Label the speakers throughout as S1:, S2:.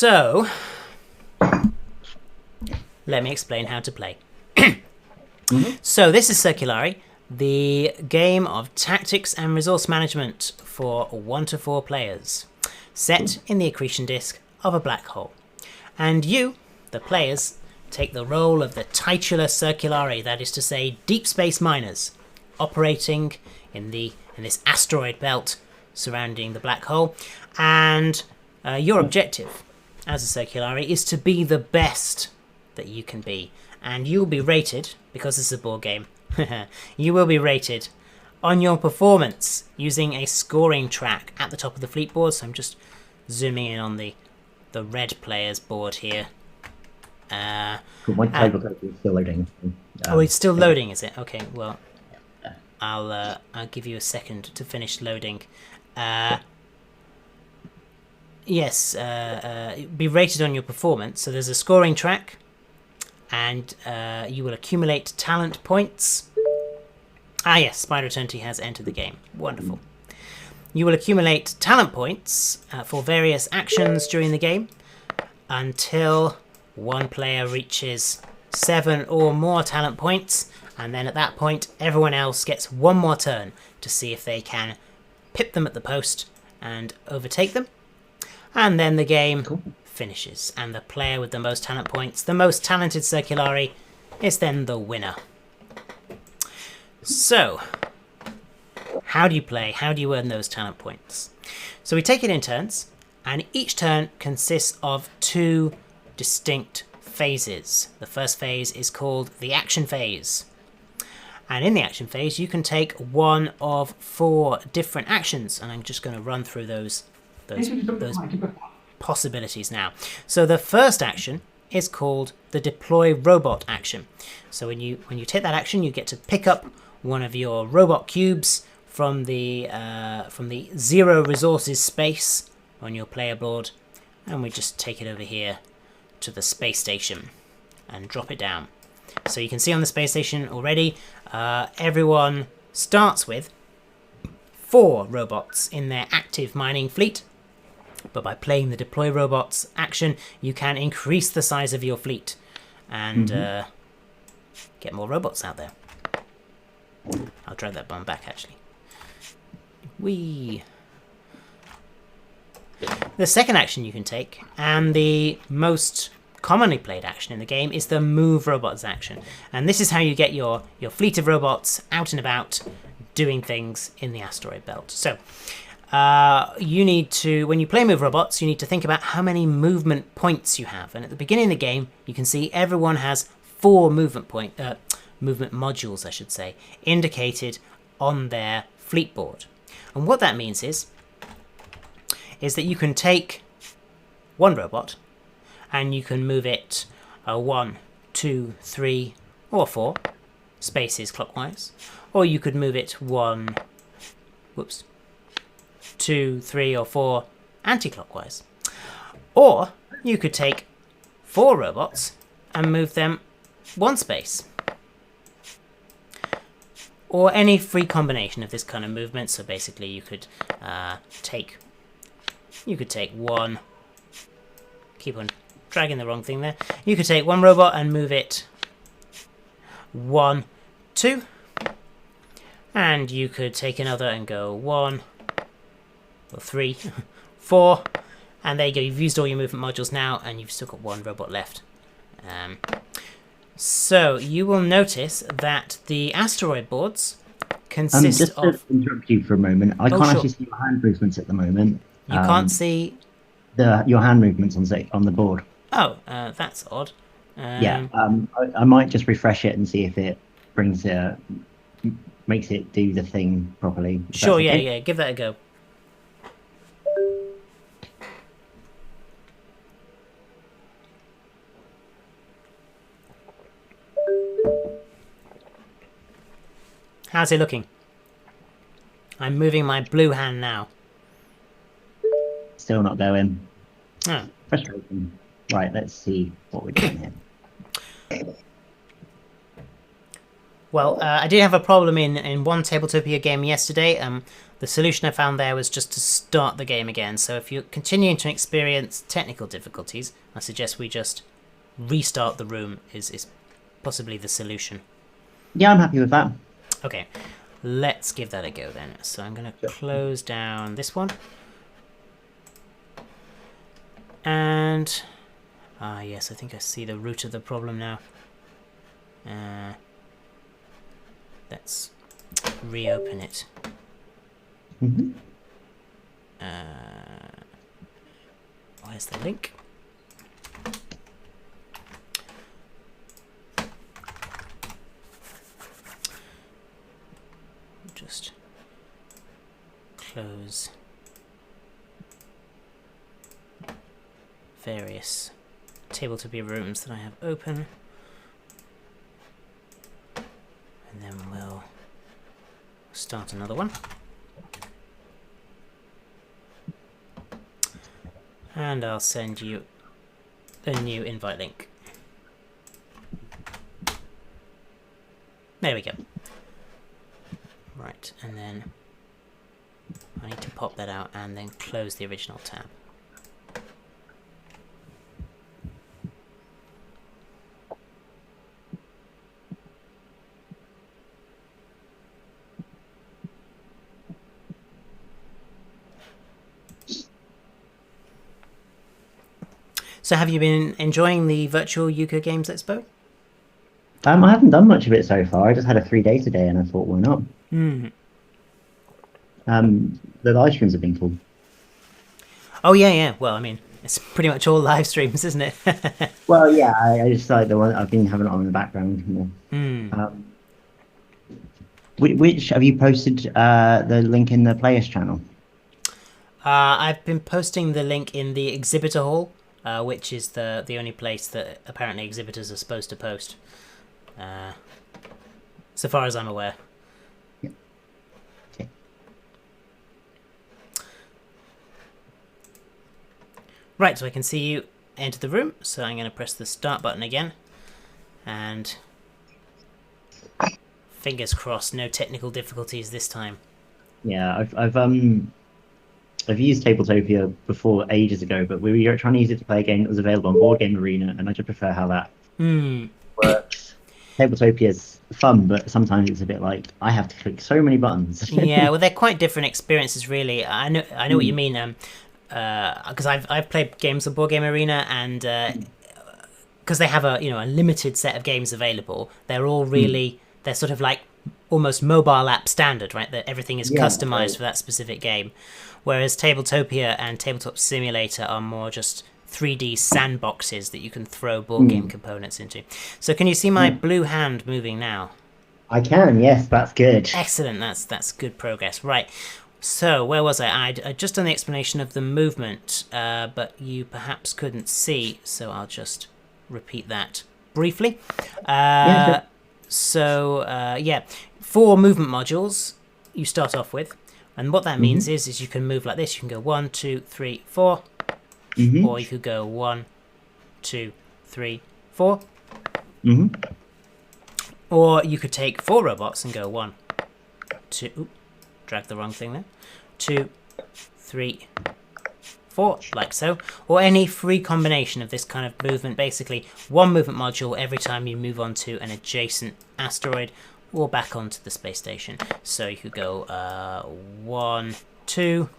S1: So, let me explain how to play. So this is Circulari, the game of tactics and resource management for 1 to 4 players, set in the accretion disk of a black hole. And you, the players, take the role of the titular Circulari, that is to say, deep space miners, operating in this asteroid belt surrounding the black hole. And your objective as a Circulari is to be the best that you can be. And you'll be rated, because this is a board game, you will be rated on your performance using a scoring track at the top of the fleet board. So I'm just zooming in on the red player's board here.
S2: Cool. My tabletopia is still loading.
S1: Oh, it's still loading, is it? Okay, well, I'll give you a second to finish loading. Yes, be rated on your performance. So there's a scoring track, and you will accumulate talent points. Ah yes, SpiderEternity has entered the game. Wonderful. You will accumulate talent points for various actions during the game until one player reaches 7 or more talent points, and then at that point everyone else gets one more turn to see if they can pip them at the post and overtake them. And then the game finishes, and the player with the most talent points, the most talented Circulari, is then the winner. So, how do you play? How do you earn those talent points? So we take it in turns, and each turn consists of 2 distinct phases. The first phase is called the action phase. And in the action phase, you can take one of 4 different actions, and I'm just going to run through those possibilities now. So the first action is called the deploy robot action. So when you take that action, you get to pick up one of your robot cubes from the 0 resources space on your player board, and we just take it over here to the space station and drop it down. So you can see on the space station already, everyone starts with 4 robots in their active mining fleet. But by playing the deploy robots action, you can increase the size of your fleet and get more robots out there. I'll drag that button back, actually. Whee! The second action you can take, and the most commonly played action in the game, is the move robots action. And this is how you get your fleet of robots out and about doing things in the asteroid belt. So you need to, when you play move robots, you need to think about how many movement points you have. And at the beginning of the game, you can see everyone has 4 movement modules, I should say, indicated on their fleet board. And what that means is that you can take one robot and you can move it 1, 2, 3, or 4 spaces clockwise, or you could move it 1, 2, 3, or 4 anti-clockwise. Or you could take 4 robots and move them 1 space. Or any free combination of this kind of movement. So basically you could take 1, keep on dragging the wrong thing there. You could take 1 robot and move it 1, 2. And you could take another and go 1, or 3, 4, and there you go. You've used all your movement modules now, and you've still got 1 robot left. So you will notice that the asteroid boards consist
S2: just
S1: of...
S2: to interrupt you for a moment, I can't actually see your hand movements at the moment.
S1: You can't see...
S2: your hand movements on the board.
S1: Oh, that's odd.
S2: Yeah, I might just refresh it and see if it makes it do the thing properly.
S1: Sure, yeah, give that a go. How's it looking? I'm moving my blue hand now.
S2: Still not going.
S1: Oh.
S2: Frustrating. Right, let's see what we're doing here.
S1: Well, I did have a problem in one Tabletopia game yesterday. The solution I found there was just to start the game again. So if you're continuing to experience technical difficulties, I suggest we just restart the room is possibly the solution.
S2: Yeah, I'm happy with that.
S1: Okay, let's give that a go then. So I'm going to close down this one. And... yes, I think I see the root of the problem now. Let's reopen it.
S2: Mm-hmm.
S1: Where's the link? Just close various Tabletopia rooms that I have open, and then we'll start another one. And I'll send you a new invite link. There we go. Right, and then I need to pop that out and then close the original tab. So have you been enjoying the virtual UK Games Expo?
S2: I haven't done much of it so far. I just had a 3-day today, and I thought, why not? The live streams have been cool.
S1: Oh yeah. Well, I mean, it's pretty much all live streams, isn't it?
S2: Well, yeah, I just like the one I've been having it on in the background more. Which have you posted the link in the players channel?
S1: I've been posting the link in the exhibitor hall, which is the only place that apparently exhibitors are supposed to post, so far as I'm aware.
S2: Yep. Okay.
S1: Right, so I can see you enter the room, so I'm going to press the start button again, and fingers crossed, no technical difficulties this time.
S2: Yeah, I've used Tabletopia before ages ago, but we were trying to use it to play a game that was available on Board Game Arena, and I just prefer how that works. Tabletopia is fun, but sometimes it's a bit like I have to click so many buttons.
S1: Yeah, well, they're quite different experiences, really. I know what you mean. Because I've played games on Board Game Arena, and because they have a limited set of games available, they're all really they're sort of like almost mobile app standard, right? That everything is customized for that specific game. Whereas Tabletopia and Tabletop Simulator are more just 3D sandboxes that you can throw board game components into. So can you see my blue hand moving now?
S2: I can, yes, that's good.
S1: Excellent, that's good progress. Right, so where was I? I'd just done the explanation of the movement, but you perhaps couldn't see, so I'll just repeat that briefly. So, 4 movement modules you start off with. And what that means is you can move like this. You can go 1, 2, 3, 4. Or you could go 1, 2, 3, 4. Or you could take 4 robots and go 1, 2, drag the wrong thing there, 2, 3, 4, like so. Or any free combination of this kind of movement, basically 1 movement module every time you move on to an adjacent asteroid or back onto the space station. So you could go 1, 2,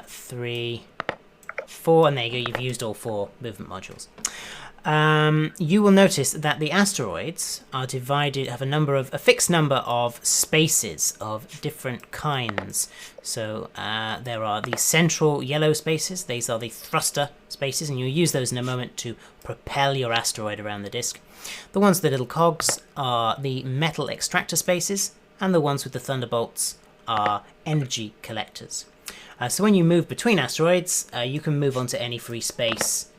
S1: 3, 4, and there you go, you've used all 4 movement modules. You will notice that the asteroids are divided, have a fixed number of spaces of different kinds. So there are the central yellow spaces, these are the thruster spaces, and you'll use those in a moment to propel your asteroid around the disk. The ones with the little cogs are the metal extractor spaces, and the ones with the thunderbolts are energy collectors. So when you move between asteroids, you can move onto any free space,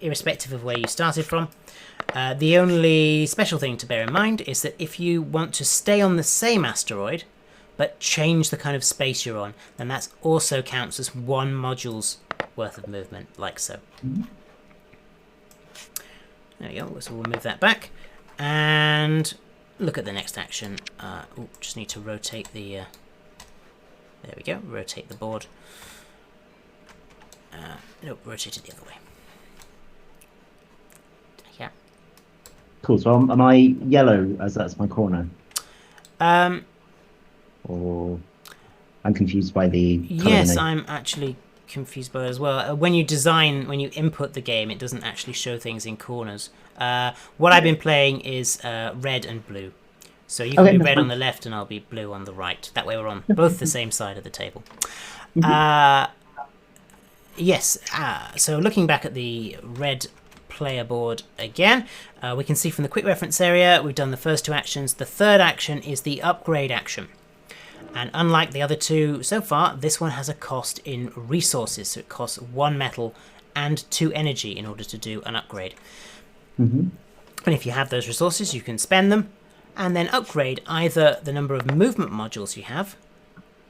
S1: irrespective of where you started from. The only special thing to bear in mind is that if you want to stay on the same asteroid, but change the kind of space you're on, then that also counts as 1 module's worth of movement, like so. There we go, so we'll move that back. And look at the next action. Just need to rotate the... there we go, rotate the board. Nope, rotate it the other way. Yeah.
S2: Cool, so am I yellow as that's my corner? Or I'm confused by the colour.
S1: Yes, I'm actually confused by it as well. When you input the game, it doesn't actually show things in corners. What I've been playing is red and blue. So you can be red on the left and I'll be blue on the right. That way we're on both the same side of the table. Yes, so looking back at the red player board again, we can see from the quick reference area we've done the first two actions. The third action is the upgrade action. And unlike the other two so far, this one has a cost in resources. So it costs 1 metal and 2 energy in order to do an upgrade. And if you have those resources, you can spend them and then upgrade either the number of movement modules you have,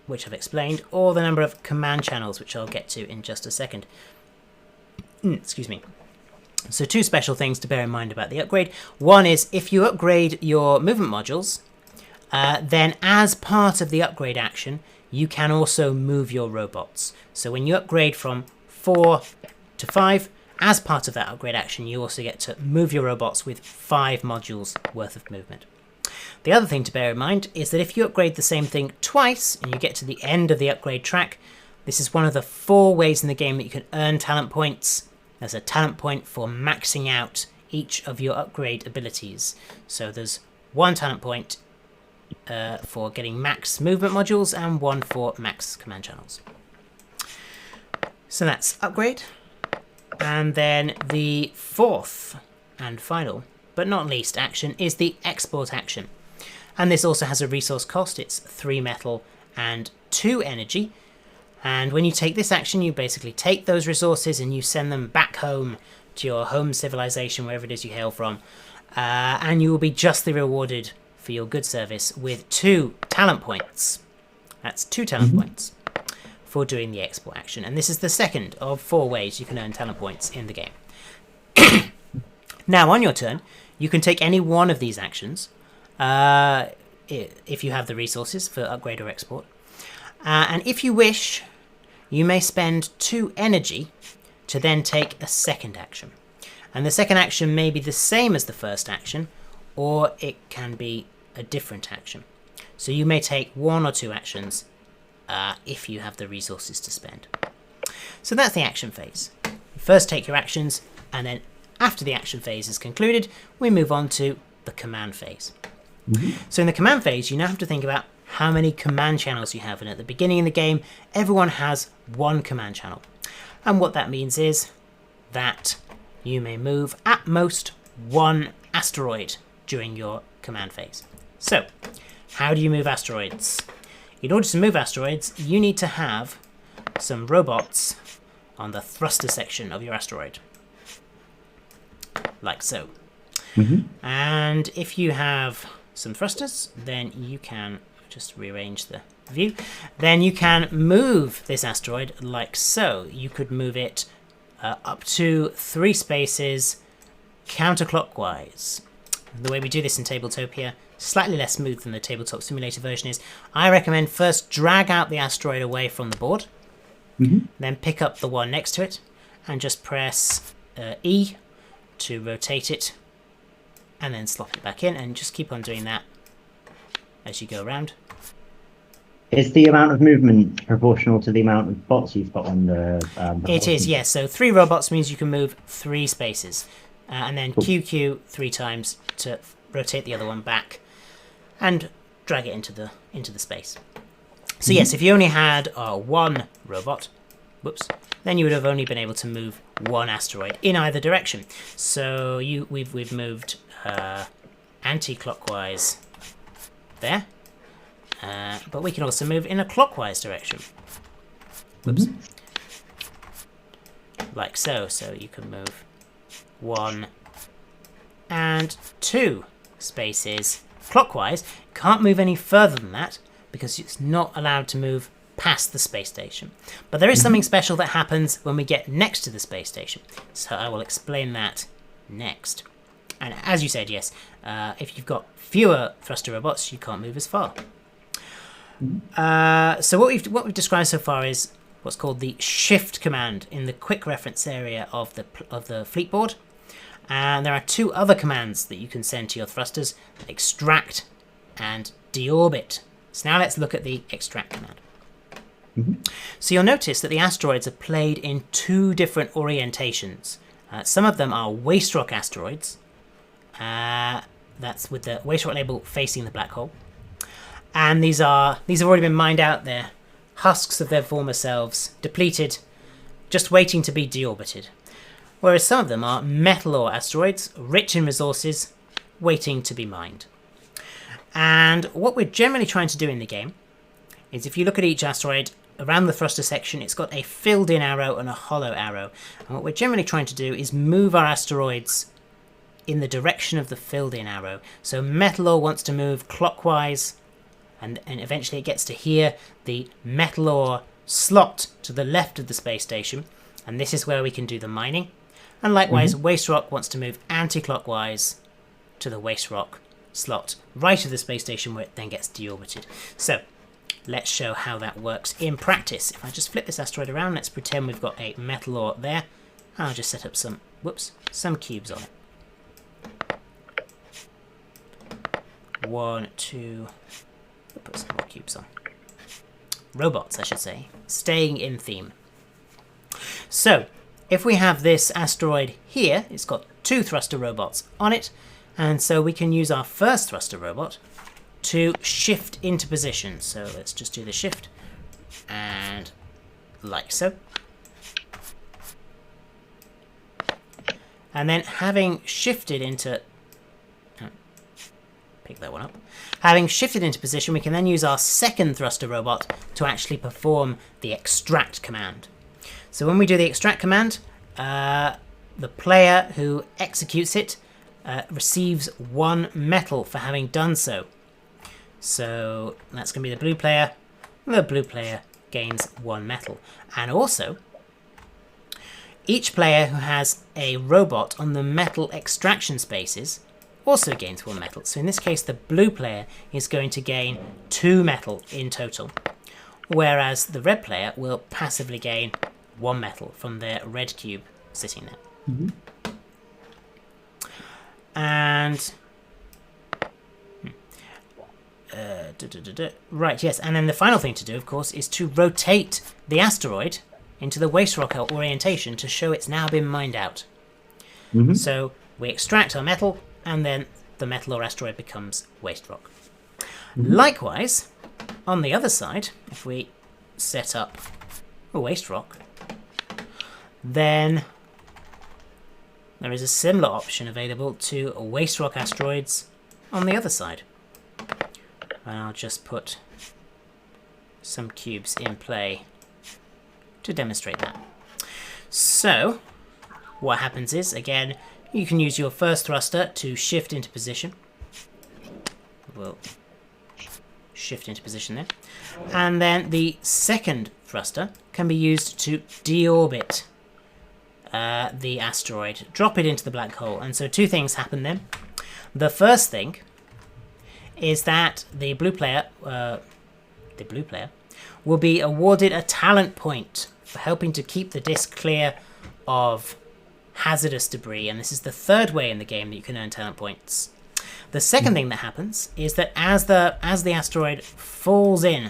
S1: which I've explained, or the number of command channels, which I'll get to in just a second. Excuse me. So 2 special things to bear in mind about the upgrade. One is if you upgrade your movement modules, then as part of the upgrade action, you can also move your robots. So when you upgrade from 4 to 5, as part of that upgrade action, you also get to move your robots with 5 modules worth of movement. The other thing to bear in mind is that if you upgrade the same thing twice and you get to the end of the upgrade track, this is one of the 4 ways in the game that you can earn talent points. There's a talent point for maxing out each of your upgrade abilities. So there's 1 talent point for getting max movement modules and 1 for max command channels. So that's upgrade. And then the 4th and final, but not least action, is the export action. And this also has a resource cost. It's 3 metal and 2 energy. And when you take this action, you basically take those resources and you send them back home to your home civilization, wherever it is you hail from. And you will be justly rewarded for your good service with 2 talent points. That's 2 talent points for doing the export action. And this is the second of 4 ways you can earn talent points in the game. Now, on your turn, you can take any one of these actions if you have the resources for upgrade or export. And if you wish, you may spend 2 energy to then take a second action. And the second action may be the same as the first action, or it can be a different action. So you may take 1 or 2 actions if you have the resources to spend. So that's the action phase. You first take your actions, and then after the action phase is concluded, we move on to the command phase. So in the command phase, you now have to think about how many command channels you have. And at the beginning of the game, everyone has 1 command channel. And what that means is that you may move at most 1 asteroid during your command phase. So, how do you move asteroids? In order to move asteroids, you need to have some robots on the thruster section of your asteroid. Like so. And if you have some thrusters, then you can just rearrange the view. Then you can move this asteroid like so. You could move it up to 3 spaces counterclockwise. The way we do this in Tabletopia, slightly less smooth than the Tabletop Simulator version is, I recommend first drag out the asteroid away from the board, then pick up the one next to it, and just press E to rotate it, and then slot it back in, and just keep on doing that as you go around.
S2: Is the amount of movement proportional to the amount of bots you've got on the...
S1: It is, yes. So 3 robots means you can move 3 spaces. And then QQ 3 times to rotate the other one back and drag it into the space. So yes, if you only had 1 robot, then you would have only been able to move 1 asteroid in either direction. So we've moved anti-clockwise there, but we can also move in a clockwise direction. Like so. So you can move 1 and 2 spaces clockwise. Can't move any further than that because it's not allowed to move past the space station. But there is something special that happens when we get next to the space station. So I will explain that next. And as you said, yes, if you've got fewer thruster robots, you can't move as far. So what we've described so far is what's called the shift command in the quick reference area of the fleet board. And there are two other commands that you can send to your thrusters: extract and deorbit. So now let's look at the extract command. So you'll notice that the asteroids are played in two different orientations. Some of them are waste rock asteroids. That's with the waste rock label facing the black hole. And these have already been mined out. They're husks of their former selves, depleted, just waiting to be deorbited. Whereas some of them are metal ore asteroids, rich in resources, waiting to be mined. And what we're generally trying to do in the game is, if you look at each asteroid, around the thruster section, it's got a filled in arrow and a hollow arrow. And what we're generally trying to do is move our asteroids in the direction of the filled in arrow. So metal ore wants to move clockwise, and eventually it gets to here, the metal ore slot to the left of the space station, and this is where we can do the mining. And likewise, waste rock wants to move anti-clockwise to the waste rock slot right of the space station, where it then gets deorbited. So let's show how that works in practice. If I just flip this asteroid around, let's pretend we've got a metal ore there. I'll just set up some cubes on it. 1, 2, we'll put some more cubes on. Robots, I should say, staying in theme. So if we have this asteroid here, it's got 2 thruster robots on it, and so we can use our first thruster robot to shift into position. So let's just do the shift, and like so. And then having shifted into... pick that one up. Having shifted into position, we can then use our second thruster robot to actually perform the extract command. So when we do the extract command, the player who executes it receives 1 metal for having done so. So that's going to be the blue player. The blue player gains 1 metal. And also, each player who has a robot on the metal extraction spaces also gains 1 metal. So in this case, the blue player is going to gain 2 metal in total, whereas the red player will passively gain 1 metal from their red cube sitting there. And right, yes, and then the final thing to do, of course, is to rotate the asteroid into the waste rock orientation to show it's now been mined out. So we extract our metal, and then the metal ore asteroid becomes waste rock. Likewise, on the other side, if we set up a waste rock, then there is a similar option available to waste rock asteroids on the other side. And I'll just put some cubes in play to demonstrate that. So what happens is, again, you can use your first thruster to shift into position. We'll shift into position there. And then the second thruster can be used to deorbit the asteroid, drop it into the black hole. And so 2 things happen then. The first thing is that the blue player will be awarded a talent point for helping to keep the disk clear of hazardous debris, and this is the 3rd way in the game that you can earn talent points. The second thing that happens is that as the asteroid falls in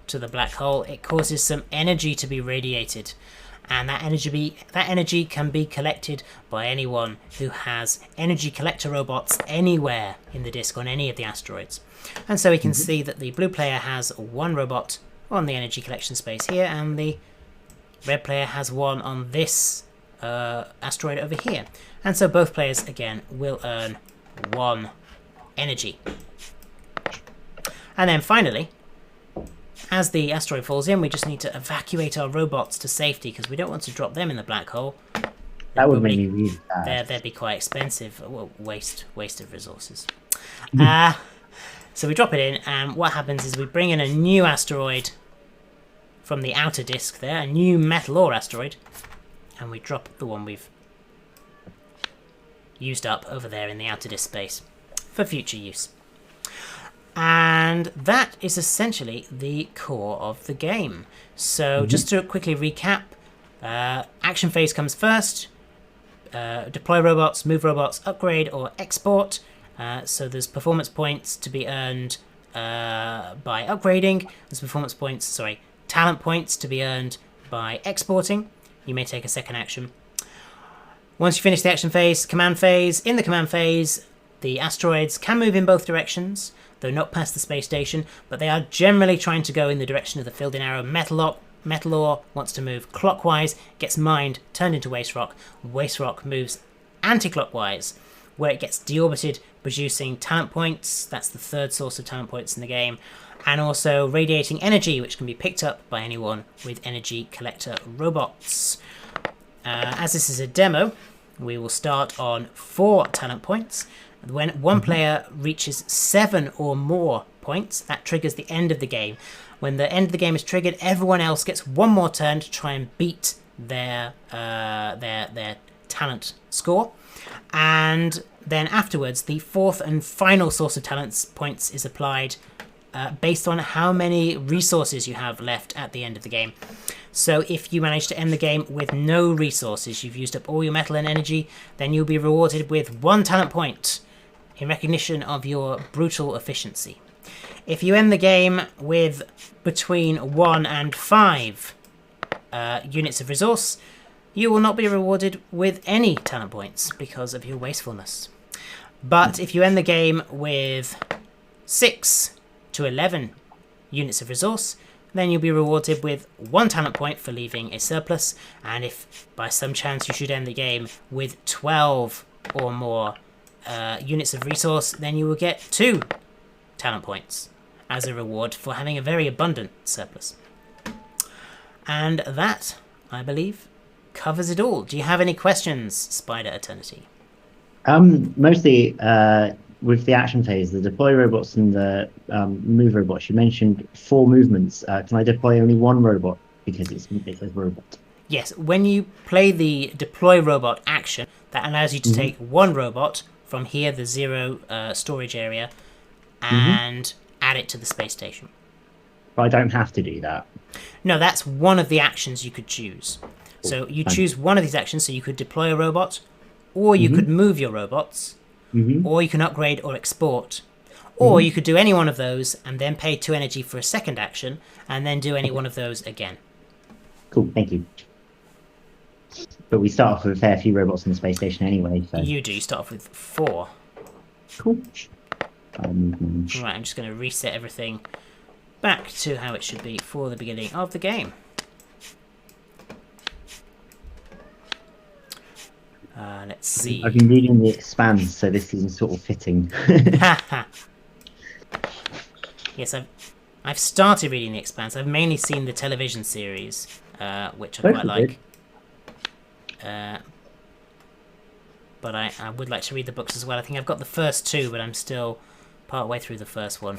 S1: to the black hole, it causes some energy to be radiated, and that energy can be collected by anyone who has energy collector robots anywhere in the disk on any of the asteroids. And so we can see that the blue player has 1 robot on the energy collection space here, and the red player has 1 on this asteroid over here. And so both players, again, will earn 1 energy. And then finally, as the asteroid falls in, we just need to evacuate our robots to safety, because we don't want to drop them in the black hole.
S2: That would make me really bad.
S1: They'd be quite expensive. Well, waste of resources. So we drop it in, and what happens is we bring in a new asteroid from the outer disk there, a new metal ore asteroid, and we drop the one we've used up over there in the outer disk space for future use. And that is essentially the core of the game. So just to quickly recap, action phase comes first. Deploy robots, move robots, upgrade or export. So there's performance points to be earned by upgrading. There's talent points to be earned by exporting. You may take a second action. Once you finish the action phase, command phase. In the command phase, the asteroids can move in both directions, though not past the space station, but they are generally trying to go in the direction of the filled-in arrow. Metal ore wants to move clockwise, gets mined, turned into waste rock. Waste rock moves anti-clockwise, where it gets deorbited, producing talent points. That's the third source of talent points in the game. And also radiating energy, which can be picked up by anyone with energy collector robots. As this is a demo, we will start on 4 talent points. When one player reaches 7 or more points, that triggers the end of the game. When the end of the game is triggered, everyone else gets one more turn to try and beat their talent score. And then afterwards, the 4th and final source of talent points is applied based on how many resources you have left at the end of the game. So if you manage to end the game with no resources, you've used up all your metal and energy, then you'll be rewarded with 1 talent point in recognition of your brutal efficiency. If you end the game with between 1 and 5 units of resource, you will not be rewarded with any talent points because of your wastefulness. But if you end the game with 6 to 11 units of resource, then you'll be rewarded with 1 talent point for leaving a surplus. And if by some chance you should end the game with 12 or more units of resource, then you will get 2 talent points as a reward for having a very abundant surplus. And that, I believe, covers it all. Do you have any questions, SpiderEternity?
S2: Mostly with the action phase, the deploy robots and the move robots, you mentioned 4 movements. Can I deploy only 1 robot because it's a robot?
S1: Yes, when you play the deploy robot action, that allows you to take 1 robot from here, the 0 storage area, and add it to the space station.
S2: But I don't have to do that.
S1: No, that's one of the actions you could choose. So you choose one of these actions, so you could deploy a robot, or you could move your robots, or you can upgrade or export, or you could do any one of those and then pay 2 energy for a second action, and then do any one of those again.
S2: Cool, thank you. But we start off with a fair few robots in the space station anyway. So.
S1: You do. You start off with 4.
S2: Cool.
S1: Right, I'm just going to reset everything back to how it should be for the beginning of the game. Let's see.
S2: I've been reading The Expanse, so this is sort of fitting.
S1: Yes, I've started reading The Expanse. I've mainly seen the television series, which I quite like. But I would like to read the books as well. I think I've got the first 2, but I'm still part way through the first one.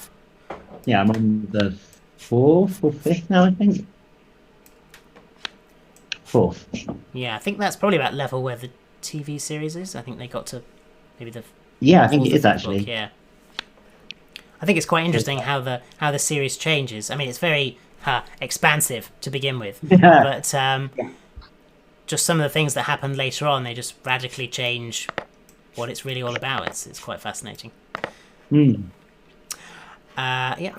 S2: Yeah, I'm on the 4th or 5th now, I think. 4th.
S1: Yeah, I think that's probably about level where the TV series is. I think they got to maybe the...
S2: Yeah, I think it is actually.
S1: Book, yeah. I think it's quite interesting how the series changes. I mean, it's very expansive to begin with, but just some of the things that happen later on, they just radically change what it's really all about. It's quite fascinating. Yeah,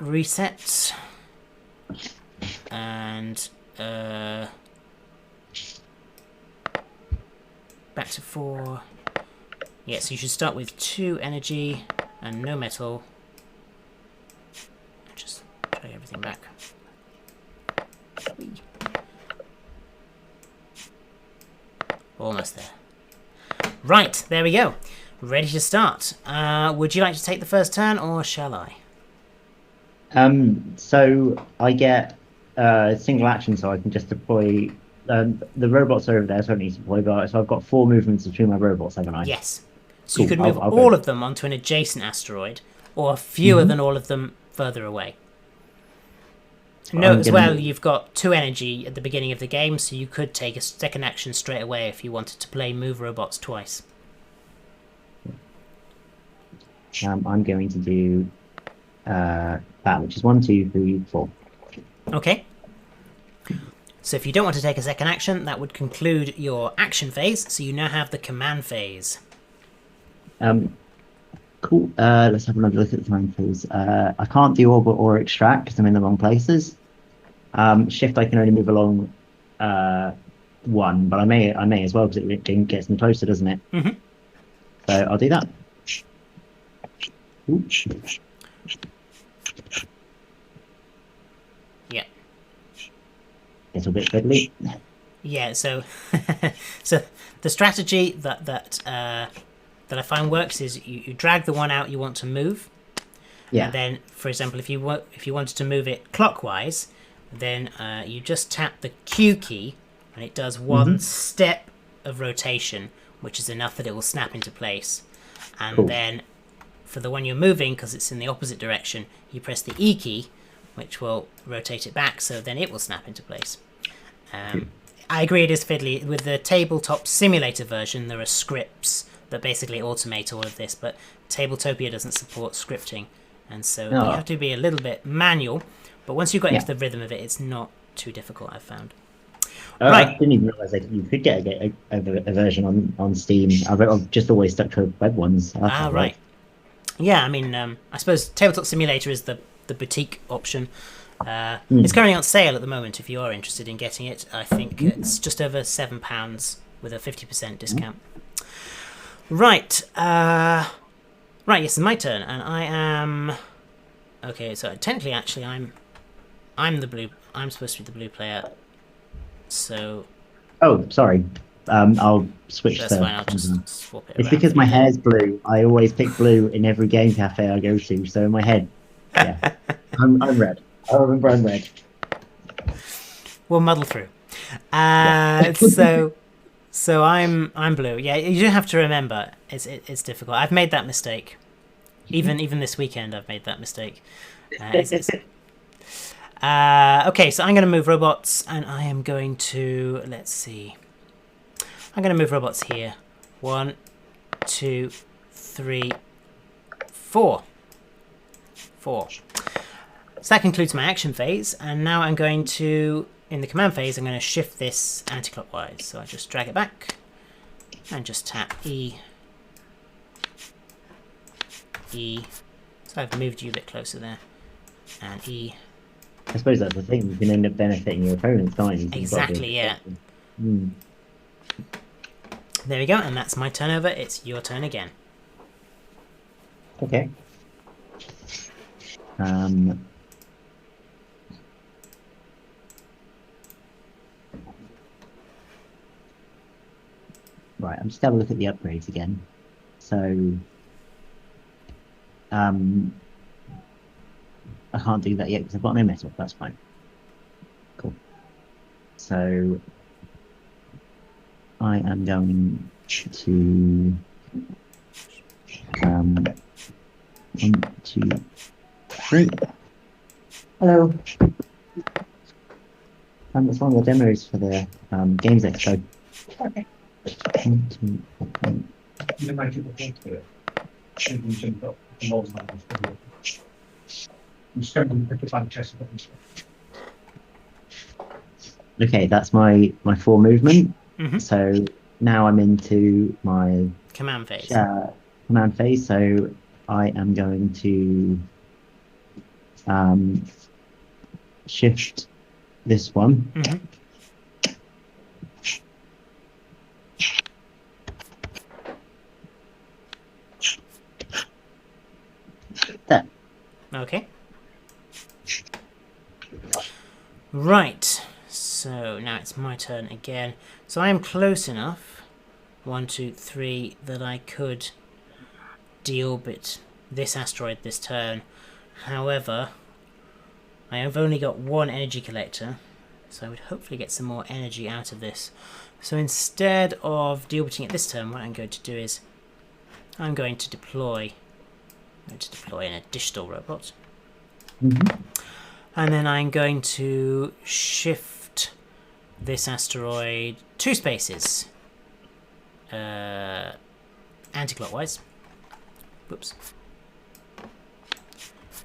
S1: reset. And back to 4. Yeah, so you should start with 2 energy and no metal. Just try everything back. Whee. Almost there. Right, there we go. Ready to start. Would you like to take the first turn, or shall I?
S2: So I get a single action, so I can just deploy. The robots are over there, so I don't need to deploy. But so I've got 4 movements between my robots, haven't I?
S1: Yes. So
S2: cool.
S1: You could move all of them onto an adjacent asteroid, or fewer than all of them further away. Note as well, you've got 2 energy at the beginning of the game, so you could take a second action straight away if you wanted to play move robots twice.
S2: I'm going to do that, which is 1, 2, 3, 4.
S1: Okay. So if you don't want to take a second action, that would conclude your action phase. So you now have the command phase.
S2: Cool. Let's have another look at the time, please. I can't do orbit or extract because I'm in the wrong places. Shift, I can only move along 1, but I may as well because it gets me closer, doesn't it?
S1: Mm-hmm.
S2: So I'll do that. Ooh.
S1: Yeah.
S2: Little bit fiddly.
S1: Yeah. So, so the strategy that I find works is you drag the one out you want to move,
S2: Yeah.
S1: and then, for example, if you wanted to move it clockwise, then you just tap the Q key, and it does one step of rotation, which is enough that it will snap into place. And then for the one you're moving, because it's in the opposite direction, you press the E key, which will rotate it back, so then it will snap into place. I agree it is fiddly. With the tabletop simulator version, there are scripts that basically automate all of this, but Tabletopia doesn't support scripting, and so you have to be a little bit manual, but once you've got into the rhythm of it, it's not too difficult, I've found.
S2: Right. I didn't even realise that you could get a version on Steam. I've just always stuck to web ones.
S1: Right. Yeah, I mean, I suppose Tabletop Simulator is the boutique option. It's currently on sale at the moment if you are interested in getting it. I think it's just over £7 with a 50% discount. Right. Right, yes, it's my turn, and I am... Okay, so technically, actually, I'm the blue... I'm supposed to be the blue player, so...
S2: Oh, sorry. I'll switch.
S1: That's fine, I'll just swap it
S2: It's
S1: around.
S2: because my hair's blue. I always pick blue in every game cafe I go to, so in my head, yeah. I'm red. I remember I'm red.
S1: We'll muddle through. So I'm blue. Yeah, you do have to remember it's difficult. I've made that mistake. Even this weekend, I've made that mistake. Okay, so I'm going to move robots, and I am going to, let's see. I'm going to move robots here. 1, 2, 3, 4. 4. So that concludes my action phase, and now I'm going to, in the command phase, I'm going to shift this anti-clockwise. So I just drag it back, and just tap E. E. So I've moved you a bit closer there. And E.
S2: I suppose that's the thing. You can end up benefiting your opponents, can't you?
S1: Exactly, yeah. There we go, and that's my turn over. It's your turn again.
S2: Okay. Right, I'm just having a look at the upgrades again. So, I can't do that yet because I've got no metal. That's fine. Cool. So, I am going to 1, 2, 3. Hello. That's one of the demos for the Games Expo. Okay. 1, 2, 3. Okay, that's my 4 movement. So now I'm into my
S1: command phase.
S2: So I am going to shift this one. There.
S1: Okay. Right. So now it's my turn again. So I am close enough, 1, 2, 3, that I could deorbit this asteroid this turn. However, I have only got 1 energy collector, so I would hopefully get some more energy out of this. So instead of deorbiting it this turn, what I'm going to do is I'm going to deploy an additional robot. And then I'm going to shift this asteroid 2 spaces anti-clockwise. Whoops.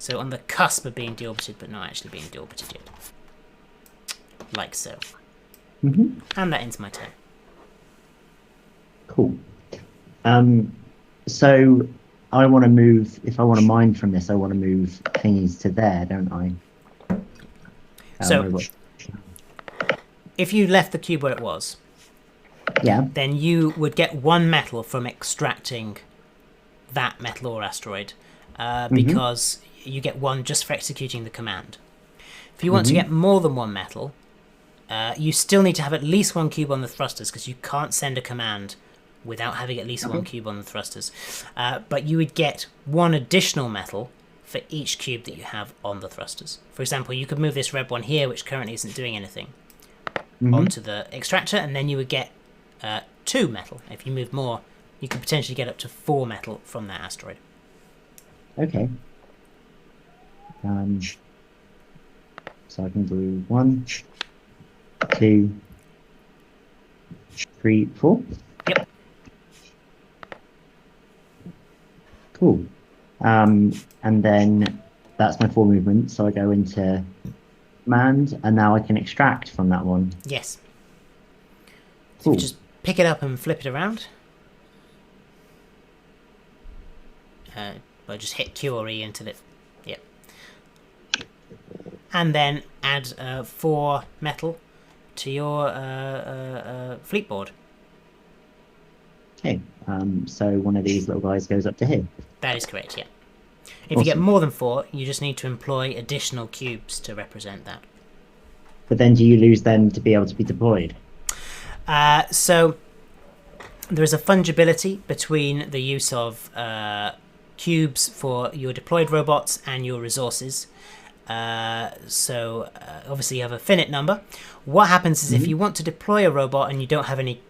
S1: So on the cusp of being deorbited, but not actually being deorbited yet. Like so.
S2: Mm-hmm.
S1: And that ends my turn.
S2: Cool. So I want to move, if I want to mine from this, I want to move thingies to there, don't I?
S1: So if you left the cube where it was,
S2: yeah,
S1: then you would get 1 metal from extracting that metal or asteroid, because you get 1 just for executing the command. If you want to get more than 1 metal, you still need to have at least 1 cube on the thrusters, because you can't send a command without having at least 1 cube on the thrusters. But you would get 1 additional metal for each cube that you have on the thrusters. For example, you could move this red one here, which currently isn't doing anything, onto the extractor, and then you would get 2 metal. If you move more, you could potentially get up to 4 metal from that asteroid.
S2: Okay. So I can do 1, 2, 3, 4.
S1: Yep.
S2: Cool. And then that's my 4 movement. So I go into command, and now I can extract from that one.
S1: Yes. So
S2: Cool.
S1: you just pick it up and flip it around. Well, just hit Q or E until it... Yep. And then add 4 metal to your fleet board.
S2: Okay. So one of these little guys goes up to here.
S1: That is correct, yeah. If you get more than 4, you just need to employ additional cubes to represent that.
S2: But then do you lose them to be able to be deployed?
S1: So there is a fungibility between the use of cubes for your deployed robots and your resources. So obviously you have a finite number. What happens is if you want to deploy a robot and you don't have any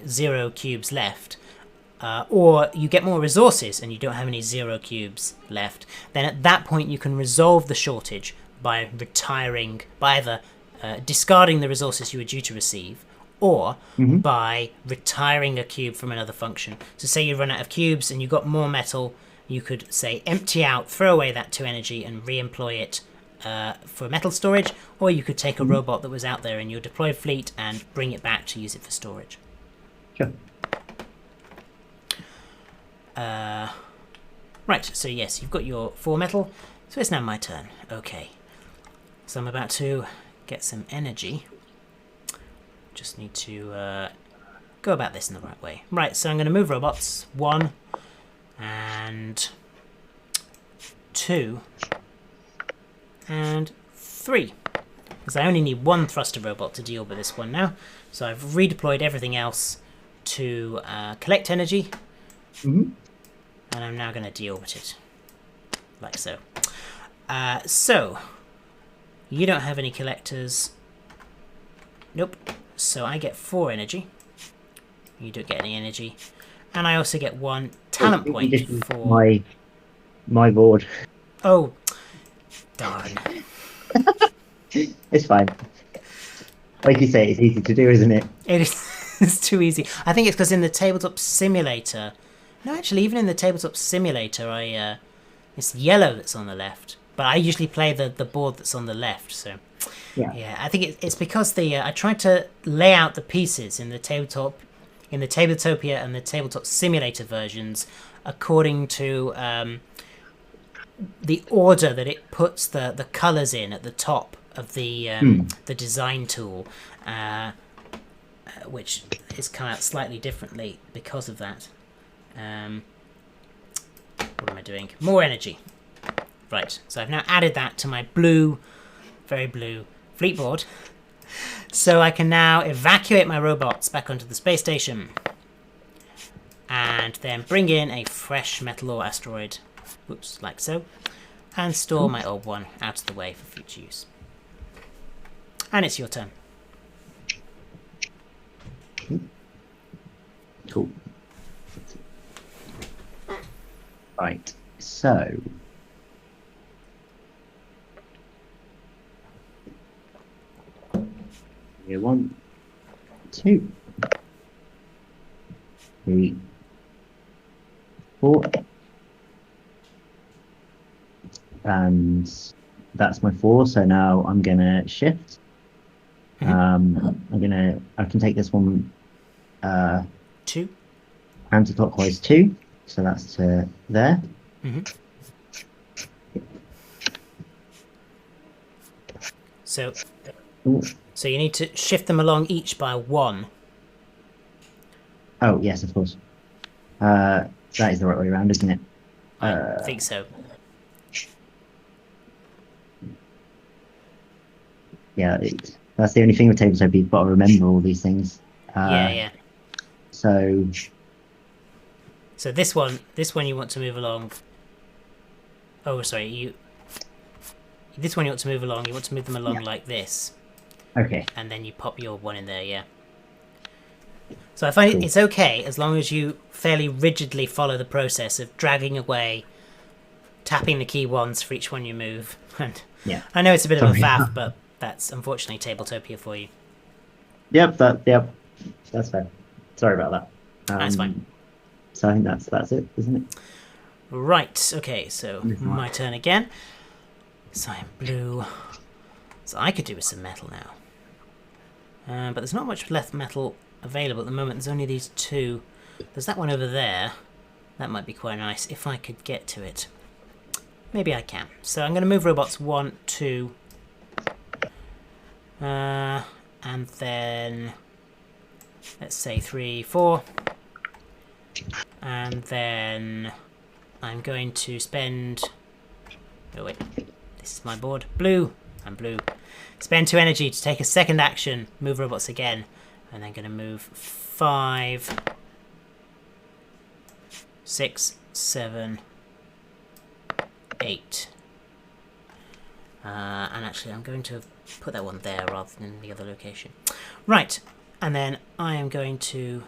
S1: 0 cubes left, or you get more resources and you don't have any 0 cubes left, then at that point you can resolve the shortage by retiring, by either discarding the resources you were due to receive, or by retiring a cube from another function. So say you run out of cubes and you got more metal, you could say empty out, throw away that 2 energy and re-employ it for metal storage, or you could take a robot that was out there in your deployed fleet and bring it back to use it for storage.
S2: Sure.
S1: Right, so yes, you've got your 4 metal, so it's now my turn. Okay, so I'm about to get some energy. Just need to go about this in the right way. Right, so I'm going to move robots. 1 and 2 and 3. Because I only need 1 thruster robot to deal with this one now. So I've redeployed everything else to collect energy. And I'm now going to deorbit it. Like so. So, you don't have any collectors. Nope. So I get 4 energy. You don't get any energy. And I also get 1 talent point for...
S2: My board.
S1: Oh, darn.
S2: It's fine. Like you say, it's easy to do, isn't it?
S1: It is. It's too easy. I think it's because in the Tabletop Simulator... No, actually, even in the Tabletop Simulator, it's yellow that's on the left. But I usually play the board that's on the left, so... Yeah, I think it's because I tried to lay out the pieces in the Tabletopia and the Tabletop Simulator versions according to the order that it puts the colours in at the top of the design tool, which is come out slightly differently because of that. What am I doing? More energy. Right, so I've now added that to my blue, very blue fleet board. So I can now evacuate my robots back onto the space station. And then bring in a fresh metal ore asteroid. Whoops, like so. And store my old one out of the way for future use. And it's your turn.
S2: Cool. Right, so... Here, 1, 2, 3, 4, and that's my 4. So now I'm gonna shift. I can take this one
S1: 2.
S2: anti-clockwise 2, so that's to there.
S1: So
S2: Ooh.
S1: so you need to shift them along each by 1.
S2: Oh yes, of course. That is the right way around, isn't it?
S1: I think so.
S2: Yeah, that's the only thing with Tabletopia. You've got to remember all these things.
S1: Yeah.
S2: So
S1: this one you want to move along. Oh, sorry, this one you want to move along. You want to move them along like this.
S2: Okay.
S1: And then you pop your 1 in there, yeah. So I find it's okay as long as you fairly rigidly follow the process of dragging away, tapping the key once for each one you move. And
S2: yeah.
S1: I know it's a bit of a faff, but that's unfortunately Tabletopia for you.
S2: Yep, that's fair. Sorry about that.
S1: That's fine.
S2: So I think that's it, isn't it?
S1: Right, okay, so my turn again. So I'm blue. So I could do with some metal now. But there's not much left metal available at the moment. There's only these 2. There's that one over there. That might be quite nice if I could get to it. Maybe I can. So I'm going to move robots 1, 2. And then let's say 3, 4. And then I'm going to spend... Oh wait, this is my board. Blue. I'm blue. Spend 2 energy to take a second action. Move robots again. And then going to move 5, 6, 7, 8. And actually I'm going to put that one there rather than the other location. Right. And then I am going to...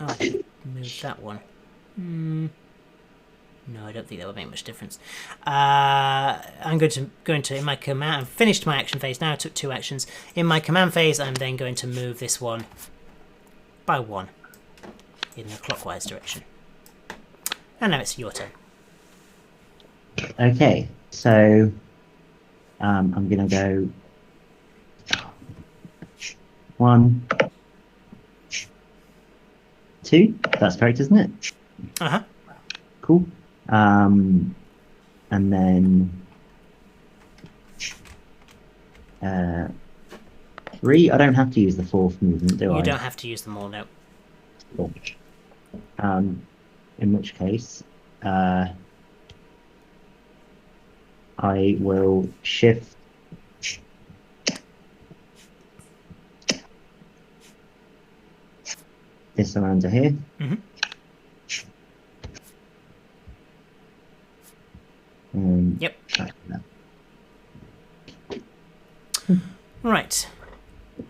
S1: Oh, I can move that one. No, I don't think that would make much difference. I'm going to in my command. I've finished my action phase now. I took 2 actions. In my command phase, I'm then going to move this one by 1 in the clockwise direction. And now it's your turn.
S2: Okay, so I'm gonna go 1, 2. That's correct, isn't it? Cool. And then 3. I don't have to use the 4th movement, do I?
S1: You don't have to use them all, no.
S2: Cool. In which case, I will shift this around to here.
S1: Yep. Right.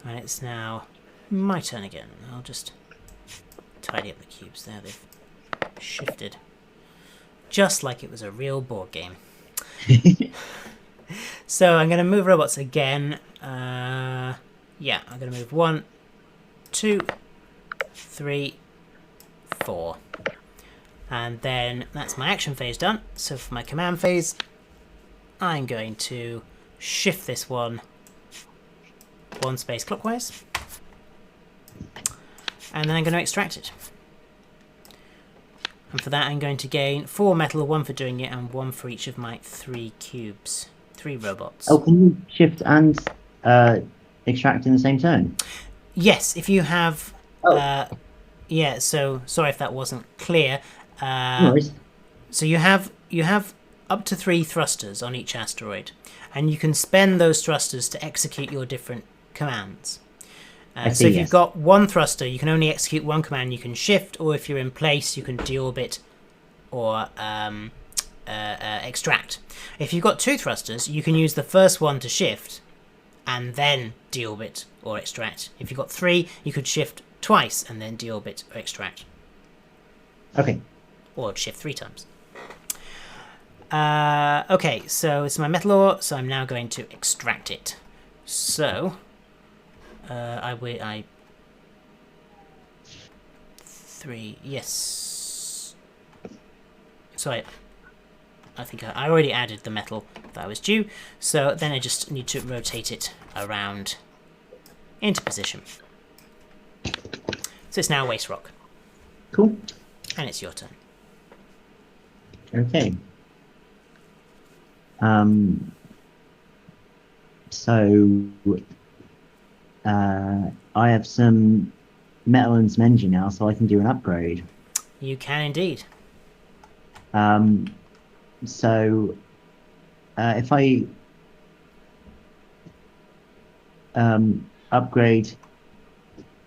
S1: And it's now my turn again. I'll just tidy up the cubes there. They've shifted. Just like it was a real board game. So I'm going to move robots again. Yeah, I'm going to move 1, 2, 3, 4. And then that's my action phase done. So for my command phase, I'm going to shift this one 1 space clockwise. And then I'm going to extract it. And for that I'm going to gain 4 metal, 1 for doing it, and 1 for each of my 3 cubes. 3 robots.
S2: Oh, can you shift and extract in the same turn?
S1: Yes, if you have... yeah, so sorry if that wasn't clear.
S2: No worries.
S1: So you have up to 3 thrusters on each asteroid, and you can spend those thrusters to execute your different commands. So if you've got 1 thruster, you can only execute 1 command. You can shift, or if you're in place, you can deorbit or extract. If you've got 2 thrusters, you can use the first one to shift and then deorbit or extract. If you've got 3, you could shift twice and then deorbit or extract.
S2: Okay.
S1: Or shift 3 times. Okay, so it's my metal ore, so I'm now going to extract it. So, I 3, yes. Sorry. I think I already added the metal that I was due, so then I just need to rotate it around into position. So it's now waste rock.
S2: Cool.
S1: And it's your turn.
S2: Okay. So I have some metal and some energy now, so I can do an upgrade.
S1: You can indeed.
S2: So if I upgrade,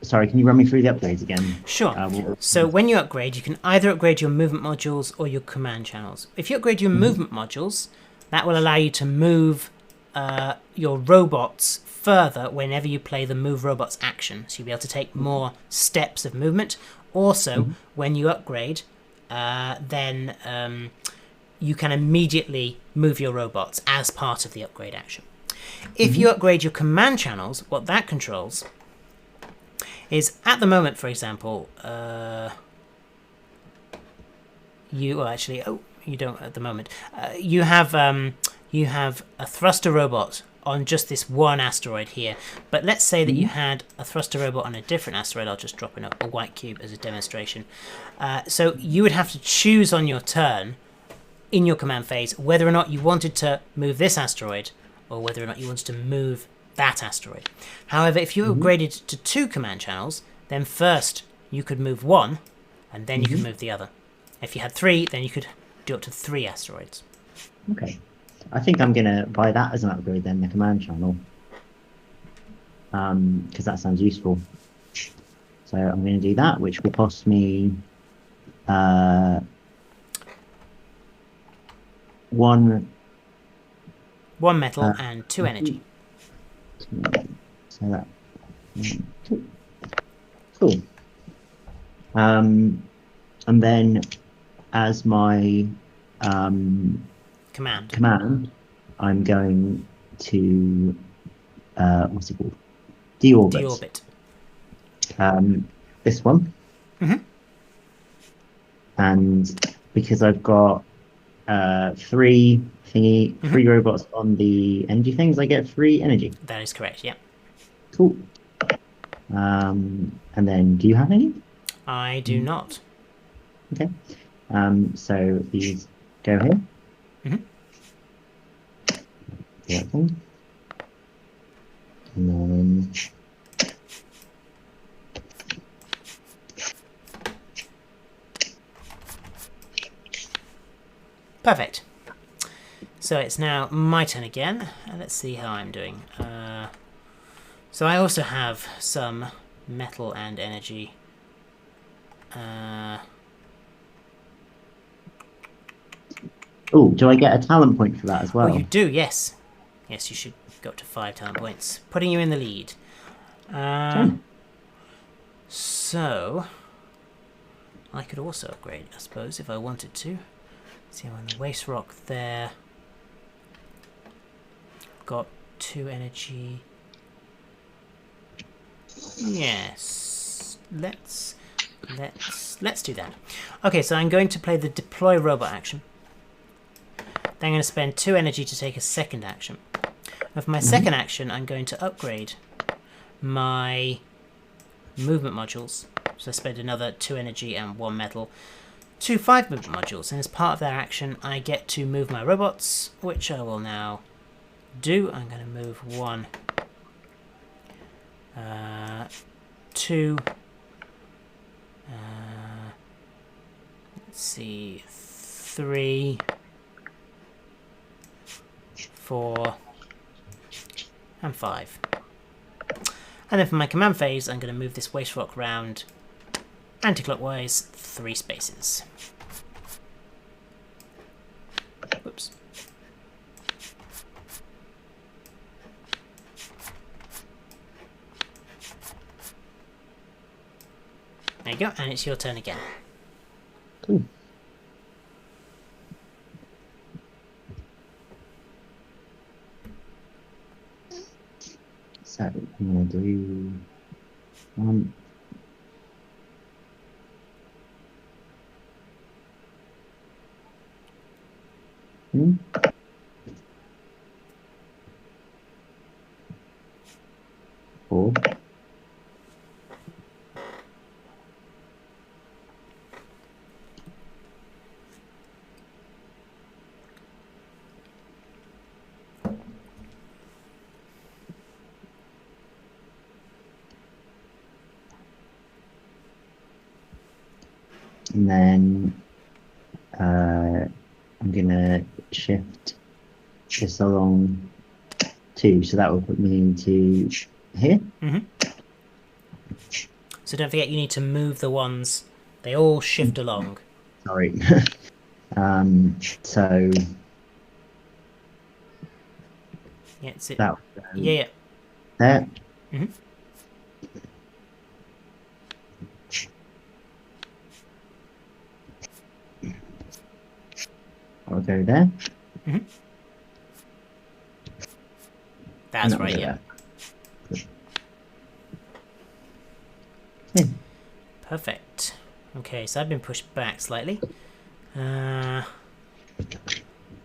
S2: sorry, can you run me through the upgrades again?
S1: Sure. So when you upgrade, you can either upgrade your movement modules or your command channels. If you upgrade your movement modules, that will allow you to move your robots further whenever you play the move robots action. So you'll be able to take more steps of movement. Also, when you upgrade, then you can immediately move your robots as part of the upgrade action. If you upgrade your command channels, what that controls is, at the moment, for example, you don't at the moment. You have a thruster robot on just this one asteroid here, but let's say that you had a thruster robot on a different asteroid. I'll just drop in a white cube as a demonstration. So you would have to choose on your turn, in your command phase, whether or not you wanted to move this asteroid or whether or not you wanted to move that asteroid. However, if you upgraded to 2 command channels, then first you could move one and then you could move the other. If you had 3, then you could do up to 3 asteroids.
S2: Okay. I think I'm going to buy that as an upgrade then, the command channel. Because that sounds useful. So I'm going to do that, which will cost me one
S1: metal and 2 energy.
S2: So that cool. And then as my command, I'm going to what's it called? Deorbit. This one. And because I've got 3 robots on the energy things, I get 3 energy.
S1: That is correct, yeah.
S2: Cool. And then, do you have any?
S1: I do not.
S2: Okay. So these go here. Yeah. And then
S1: perfect. So it's now my turn again. Let's see how I'm doing. So I also have some metal and energy.
S2: Oh, do I get a talent point for that as well?
S1: Oh, you do, yes. Yes, you should go up to 5 talent points, putting you in the lead. So I could also upgrade, I suppose, if I wanted to. See, I'm on the waste rock there. Got 2 energy. Yes, let's do that. Okay, so I'm going to play the deploy robot action. Then I'm going to spend 2 energy to take a second action. And for my second action, I'm going to upgrade my movement modules. So I spend another 2 energy and 1 metal to 5 movement modules. And as part of that action, I get to move my robots, which I will now do. I'm going to move 1, 2, let's see, 3, 4, and 5. And then for my command phase, I'm going to move this waste rock round anti-clockwise 3 spaces. Whoops. There you go, and it's your turn again.
S2: Cool. So I'm going to do Four. And then I'm gonna shift this along 2, so that will put me into here.
S1: So don't forget, you need to move the ones. They all shift along.
S2: Sorry. So
S1: Yeah, it's it.
S2: that
S1: Yeah.
S2: there. I'll go there.
S1: That's right. Yeah. Perfect. Okay, so I've been pushed back slightly.
S2: Yeah,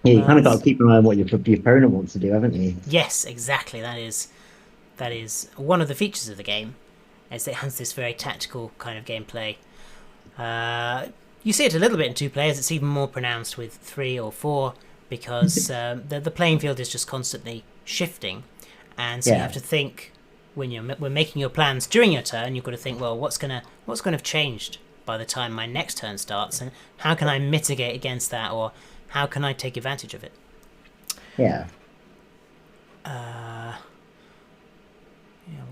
S2: you kind of got to keep an eye on what your opponent wants to do, haven't you?
S1: Yes, exactly. That is one of the features of the game, is it has this very tactical kind of gameplay. You see it a little bit in 2 players. It's even more pronounced with 3 or 4 because the playing field is just constantly shifting, and so you have to think when we're making your plans during your turn. You've got to think, well, what's gonna have changed by the time my next turn starts, and how can I mitigate against that, or how can I take advantage of it?
S2: Yeah.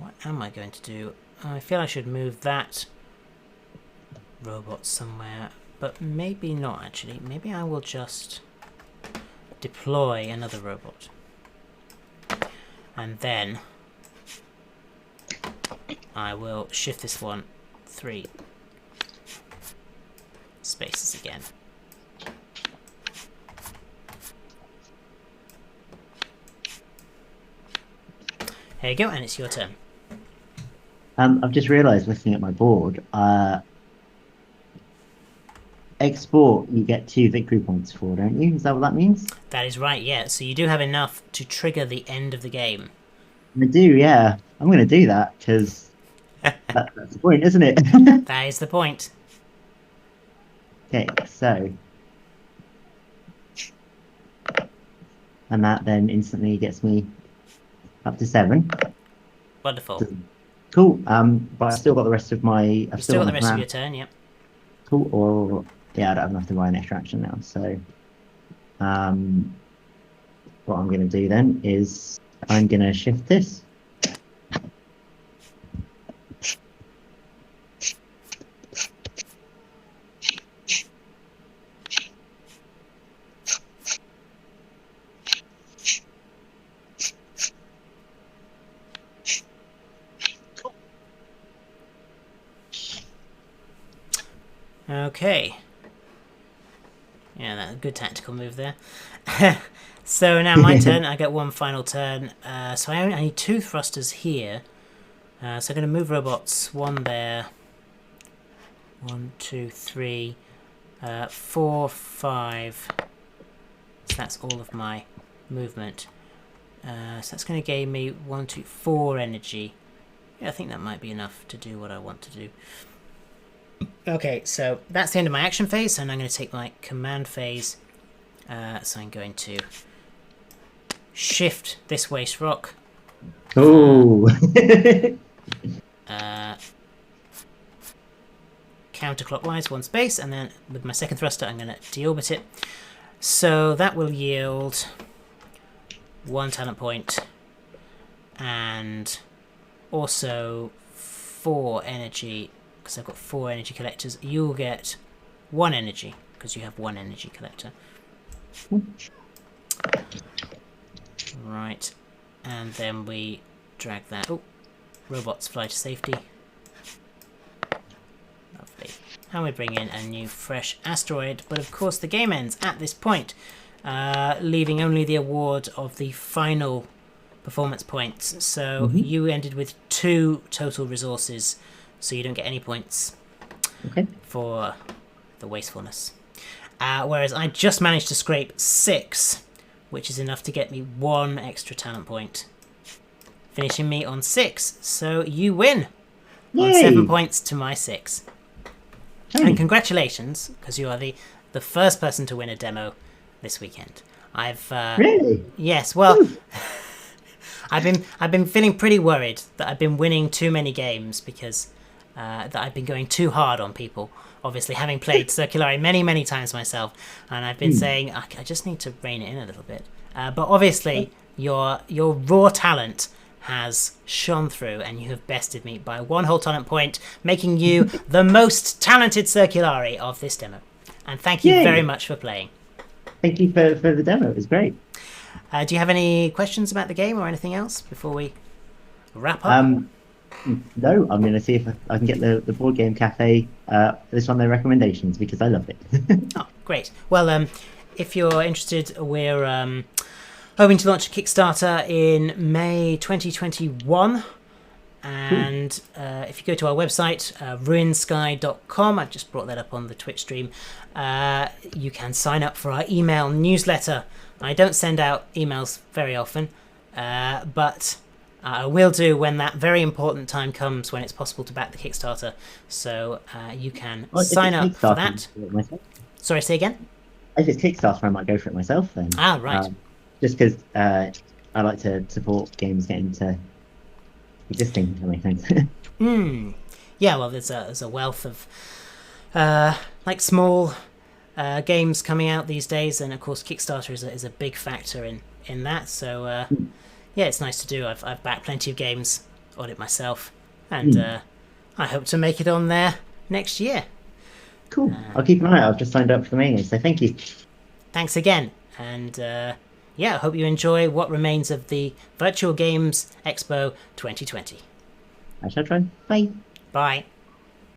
S1: What am I going to do? I feel I should move that robot somewhere, but maybe not actually. Maybe I will just deploy another robot. And then I will shift this one 3 spaces again. There you go, and it's your turn.
S2: I've just realised, looking at my board, export you get 2 victory points for, don't you? Is that what that means?
S1: That is right, yeah. So you do have enough to trigger the end of the game.
S2: I do, yeah. I'm going to do that because that's the point, isn't it?
S1: That is the point.
S2: Okay, so... And that then instantly gets me up to 7.
S1: Wonderful.
S2: Cool. But I've still got the rest of my...
S1: You've still got the rest of your turn, yep.
S2: Cool. Or yeah, I don't have to buy an extra action now. So, what I'm going to do then is I'm going to shift this.
S1: Okay. Yeah, that's a good tactical move there. So now my turn. I get one final turn. So I need 2 thrusters here. So I'm going to move robots. 1 there. 1, 2, 3, 4, 5. So that's all of my movement. So that's going to give me 1, 2, 4 energy. Yeah, I think that might be enough to do what I want to do. Okay, so that's the end of my action phase, and I'm going to take my command phase. So I'm going to shift this waste rock.
S2: Oh.
S1: Counterclockwise 1 space, and then with my second thruster I'm going to deorbit it. So that will yield 1 talent point and also 4 energy. Because I've got 4 energy collectors, you'll get 1 energy because you have 1 energy collector. Right, and then we drag that. Oh, robots fly to safety. Lovely. And we bring in a new fresh asteroid, but of course the game ends at this point, leaving only the award of the final performance points. So you ended with 2 total resources. So you don't get any points for the wastefulness. whereas I just managed to scrape 6, which is enough to get me 1 extra talent point, finishing me on 6. So you win. On 7 points to my 6. And congratulations, because you are the first person to win a demo this weekend.
S2: Really?
S1: Yes. Well, I've been feeling pretty worried that I've been winning too many games because that I've been going too hard on people. Obviously, having played Circulari many times myself, and I've been saying I just need to rein it in a little bit. But obviously, your raw talent has shone through, and you have bested me by 1 whole talent point, making you the most talented Circulari of this demo. And thank you very much for playing.
S2: Thank you for the demo. It was great.
S1: Do you have any questions about the game or anything else before we wrap up?
S2: No, I'm going to see if I can get the Board Game Cafe this on their recommendations, because I loved it.
S1: Oh, great. Well, if you're interested, we're hoping to launch a Kickstarter in May 2021. And if you go to our website, ruinsky.com, I've just brought that up on the Twitch stream, you can sign up for our email newsletter. I don't send out emails very often, but I will do when that very important time comes when it's possible to back the Kickstarter. So you can sign up for that. Sorry, say again?
S2: If it's Kickstarter, I might go for it myself then.
S1: Ah, right.
S2: Just because I like to support games getting to existing, if that makes sense.
S1: Yeah, well, there's a wealth of like small games coming out these days, and of course Kickstarter is a big factor in that. So yeah, it's nice to do. I've backed plenty of games on it myself, and I hope to make it on there next year.
S2: Cool. I'll keep an eye out. I've just signed up for the mailing, so thank you.
S1: Thanks again, and yeah, I hope you enjoy what remains of the Virtual Games Expo 2020.
S2: I shall try. Bye.
S1: Bye.